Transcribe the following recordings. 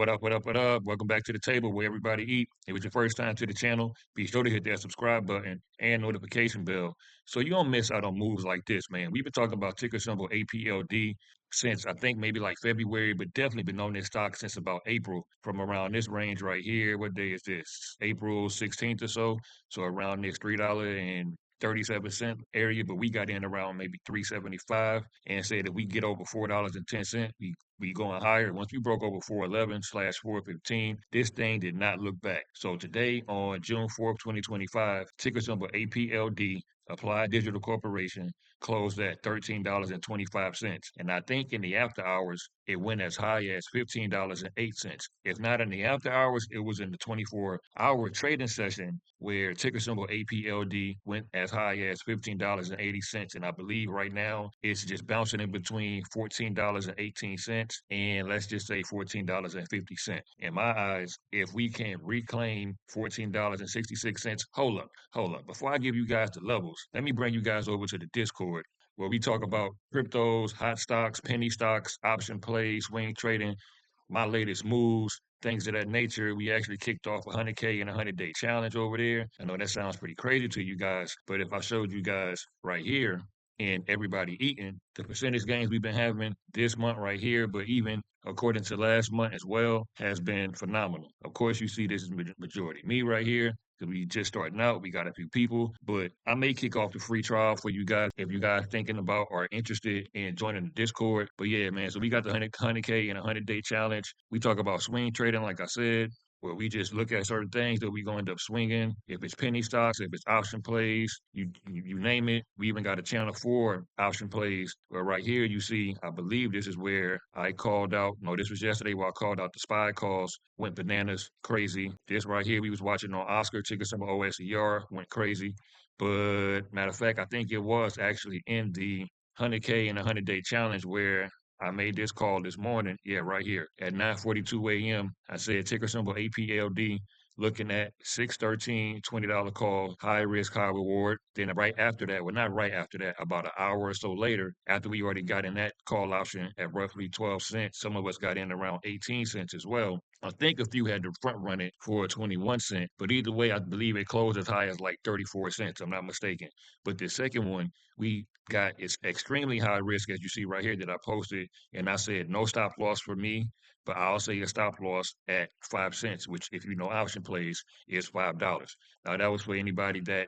What up, what up, what up? Welcome back to the table where everybody eat. If it's your first time to the channel, be sure to hit that subscribe button and notification bell so you don't miss out on moves like this, man. We've been talking about ticker symbol APLD since I think maybe like February, but definitely been on this stock since about April from around this range right here. What day is this? April 16th or so. So around this $3.37 area, but we got in around maybe 375 and said if we get over $4.10, we going higher. Once we broke over 411/415, this thing did not look back. So today on June 4th, 2025, ticker symbol APLD, Applied Digital Corporation, closed at $13.25. And I think in the after hours, it went as high as $15.08. If not in the after hours, it was in the 24-hour trading session where ticker symbol APLD went as high as $15.80. And I believe right now it's just bouncing in between $14.18 and let's just say $14.50. In my eyes, if we can reclaim $14.66, hold up. Before I give you guys the levels, let me bring you guys over to the Discord where we talk about cryptos, hot stocks, penny stocks, option plays, swing trading, my latest moves, things of that nature. We actually kicked off a 100K and a 100-day challenge over there. I know that sounds pretty crazy to you guys, but if I showed you guys right here and everybody eating, the percentage gains we've been having this month right here, but even according to last month as well, has been phenomenal. Of course, you see this is majority me right here because we just starting out. We got a few people, but I may kick off the free trial for you guys if you guys thinking about or interested in joining the Discord. But yeah, man, so we got the 100K and a 100-day challenge. We talk about swing trading, like I said, where we just look at certain things that we're going to end up swinging. If it's penny stocks, if it's option plays, you name it. We even got a channel for option plays. Where right here you see, I believe this is where I called out. No, this was yesterday where I called out the SPY calls, went bananas, crazy. This right here we was watching on Oscar, ticker symbol OSER, went crazy. But matter of fact, I think it was actually in the 100K and a 100-day challenge where I made this call this morning. Yeah, right here at 9:42 a.m. I said ticker symbol APLD, looking at 613, $20 call, high risk, high reward. Then right after that, well, not right after that, about an hour or so later, after we already got in that call option at roughly 12 cents, some of us got in around 18 cents as well. I think a few had to front run it for 21 cent, but either way, I believe it closed as high as like 34 cents. I'm not mistaken. But the second one, we got it's extremely high risk, as you see right here that I posted, and I said no stop loss for me, but I'll say a stop loss at 5 cents, which if you know option plays is $5. Now that was for anybody that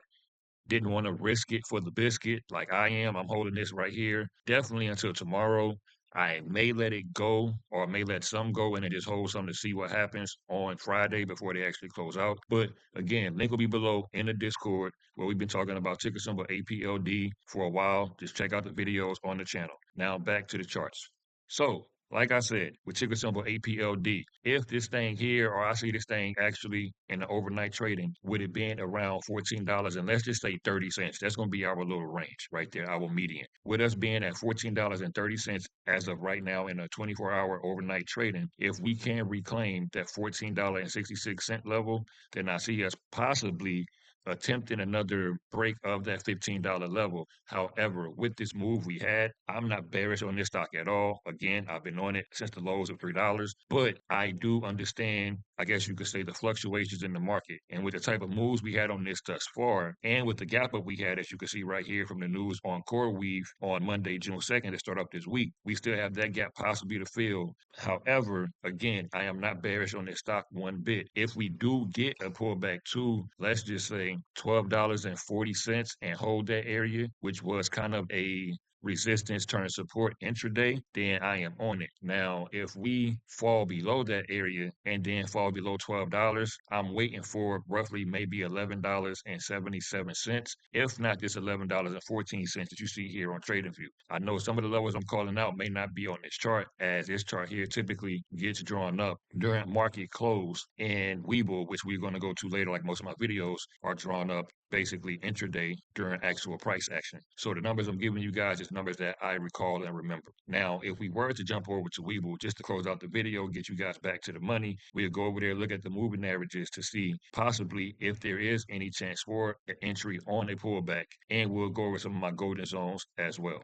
didn't want to risk it for the biscuit like I am. I'm holding this right here definitely until tomorrow. I may let it go or may let some go and then just hold some to see what happens on Friday before they actually close out. But again, link will be below in the Discord where we've been talking about ticker symbol APLD for a while. Just check out the videos on the channel. Now back to the charts. So like I said, with ticker symbol APLD, if this thing here, or I see this thing actually in the overnight trading, would it been around $14 and let's just say 30 cents. That's going to be our little range right there, our median. With us being at $14.30 as of right now in a 24-hour overnight trading, if we can reclaim that $14.66 level, then I see us possibly attempting another break of that $15 level. However, with this move we had, I'm not bearish on this stock at all. Again, I've been on it since the lows of $3, but I do understand, I guess you could say, the fluctuations in the market. And with the type of moves we had on this thus far, and with the gap up we had, as you can see right here from the news on CoreWeave on Monday, June 2nd, to start up this week, we still have that gap possibly to fill. However, again, I am not bearish on this stock one bit. If we do get a pullback to, let's just say, $12.40 and hold that area, which was kind of a resistance turn support intraday, then I am on it. Now, if we fall below that area and then fall below $12, I'm waiting for roughly maybe $11.77. If not this $11.14 that you see here on TradingView. I know some of the levels I'm calling out may not be on this chart, as this chart here typically gets drawn up during market close, and Webull, which we're going to go to later, like most of my videos, are drawn up basically intraday during actual price action. So the numbers I'm giving you guys is numbers that I recall and remember. Now, if we were to jump over to Webull just to close out the video, get you guys back to the money, we'll go over there, look at the moving averages to see possibly if there is any chance for an entry on a pullback, and we'll go over some of my golden zones as well.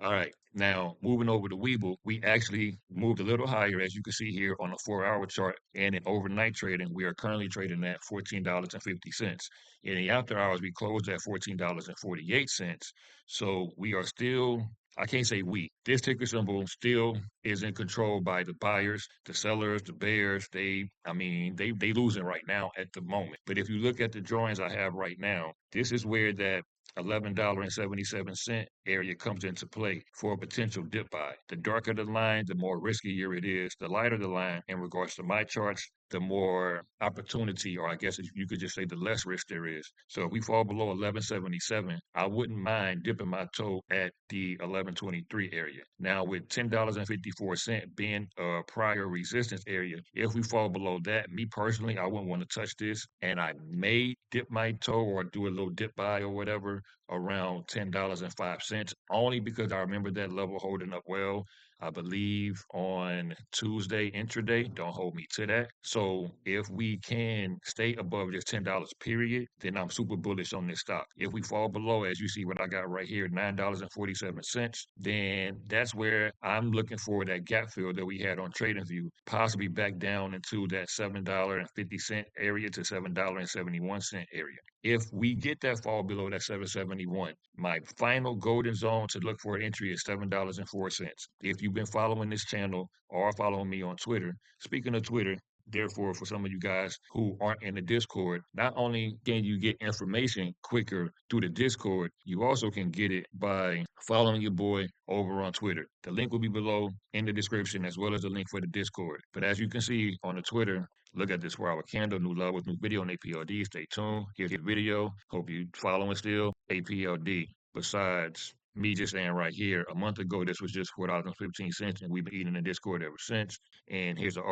All right. Now, moving over to Weeble, we actually moved a little higher, as you can see here on the 4-hour chart. And in overnight trading, we are currently trading at $14.50. In the after hours, we closed at $14.48. So we are still, I can't say we, this ticker symbol still is in control by the buyers, the sellers, the bears. They losing right now at the moment. But if you look at the drawings I have right now, this is where that $11.77 area comes into play for a potential dip buy. The darker the line, the more riskier it is. The lighter the line in regards to my charts, the more opportunity, or I guess you could just say the less risk there is. So if we fall below 1177, I wouldn't mind dipping my toe at the 1123 area. Now with $10.54 being a prior resistance area, if we fall below that, me personally, I wouldn't want to touch this, and I may dip my toe or do a little dip buy or whatever around $10.05, only because I remember that level holding up well. I believe on Tuesday intraday. Don't hold me to that. So if we can stay above this $10 period, then I'm super bullish on this stock. If we fall below, as you see what I got right here, $9.47, then that's where I'm looking for that gap fill that we had on TradingView, possibly back down into that $7.50 area to $7.71 area. If we get that fall below that 771, my final golden zone to look for an entry is $7.04. If you've been following this channel or following me on Twitter, speaking of Twitter, therefore, for some of you guys who aren't in the Discord, not only can you get information quicker through the Discord, you also can get it by following your boy over on Twitter. The link will be below in the description, as well as the link for the Discord. But as you can see on the Twitter, look at this 4-hour candle, new levels, new video on APLD. Stay tuned. Here's the video. Hope you following still. APLD. Besides me just saying right here, a month ago, this was just $4.15, and we've been eating in Discord ever since. And here's the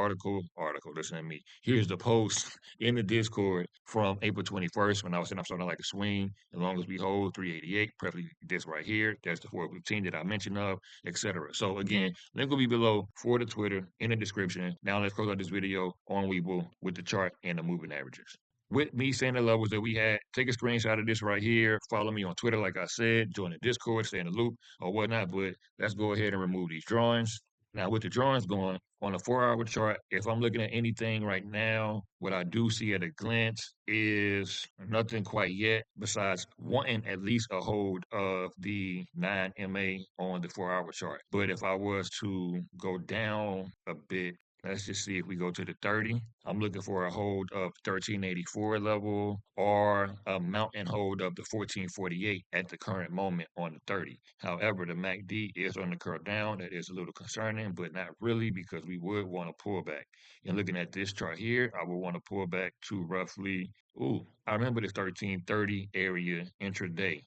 listen to me. Here's the post in the Discord from April 21st when I was saying I'm starting like a swing. As long as we hold 388, preferably this right here. That's the 415 that I mentioned of, etc. So again, link will be below for the Twitter in the description. Now let's close out this video on Weeble with the chart and the moving averages. With me saying the levels that we had, take a screenshot of this right here. Follow me on Twitter, like I said. Join the Discord, stay in the loop or whatnot. But let's go ahead and remove these drawings. Now, with the drawings going on a 4-hour chart, if I'm looking at anything right now, what I do see at a glance is nothing quite yet, besides wanting at least a hold of the 9MA on the 4-hour chart. But if I was to go down a bit, let's just see if we go to the 30. I'm looking for a hold of 1384 level or a mountain hold of the 1448 at the current moment on the 30. However, the MACD is on the curve down. That is a little concerning, but not really, because we would want to pull back. And looking at this chart here, I would want to pull back to roughly, I remember this 1330 area intraday.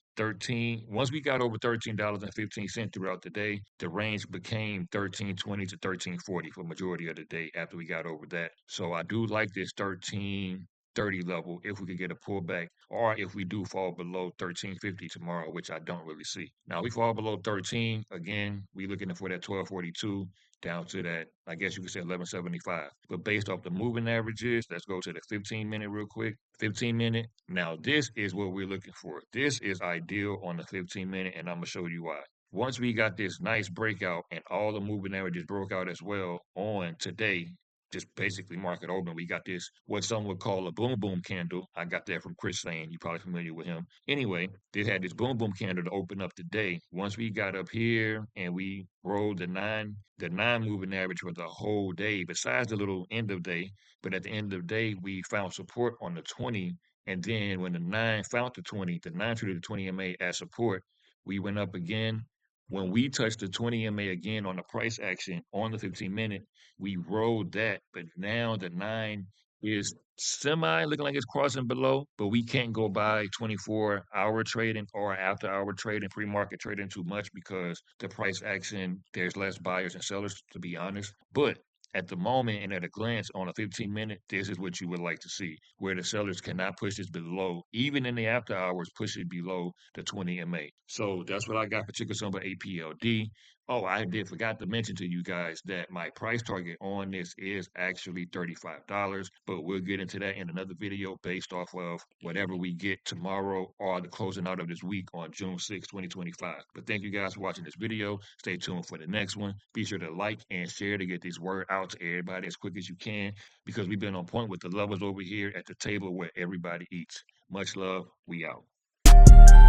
Once we got over $13.15 throughout the day, the range became 1320 to 1340 for majority of the day after we got over that. So I do like this 1330 level if we could get a pullback, or if we do fall below 1350 tomorrow, which I don't really see. Now we fall below 13 again, we looking for that 1242 down to that, I guess you could say 1175. But based off the moving averages, let's go to the 15-minute real quick. 15-minute. Now this is what we're looking for. This is ideal on the 15-minute, and I'm gonna show you why. Once we got this nice breakout and all the moving averages broke out as well on today, just basically market open, we got this, what some would call a boom boom candle. I got that from Chris Sane. You're probably familiar with him. Anyway, they had this boom boom candle to open up today. Once we got up here and we rolled the nine moving average for the whole day, besides the little end of day. But at the end of the day, we found support on the 20. And then when the 9 found the 20, the 9 treated the 20 MA as support, we went up again. When we touched the 20 MA again on the price action on the 15-minute, we rolled that. But now the 9 is semi looking like it's crossing below, but we can't go by 24-hour trading or after-hour trading, pre-market trading too much, because the price action, there's less buyers and sellers, to be honest. But at the moment and at a glance on a 15-minute, this is what you would like to see, where the sellers cannot push this below, even in the after hours, push it below the 20 MA. So that's what I got for ticker symbol APLD. Oh, I did forgot to mention to you guys that my price target on this is actually $35, but we'll get into that in another video based off of whatever we get tomorrow or the closing out of this week on June 6, 2025. But thank you guys for watching this video. Stay tuned for the next one. Be sure to like and share to get this word out to everybody as quick as you can because we've been on point with the lovers over here at the table where everybody eats. Much love. We out.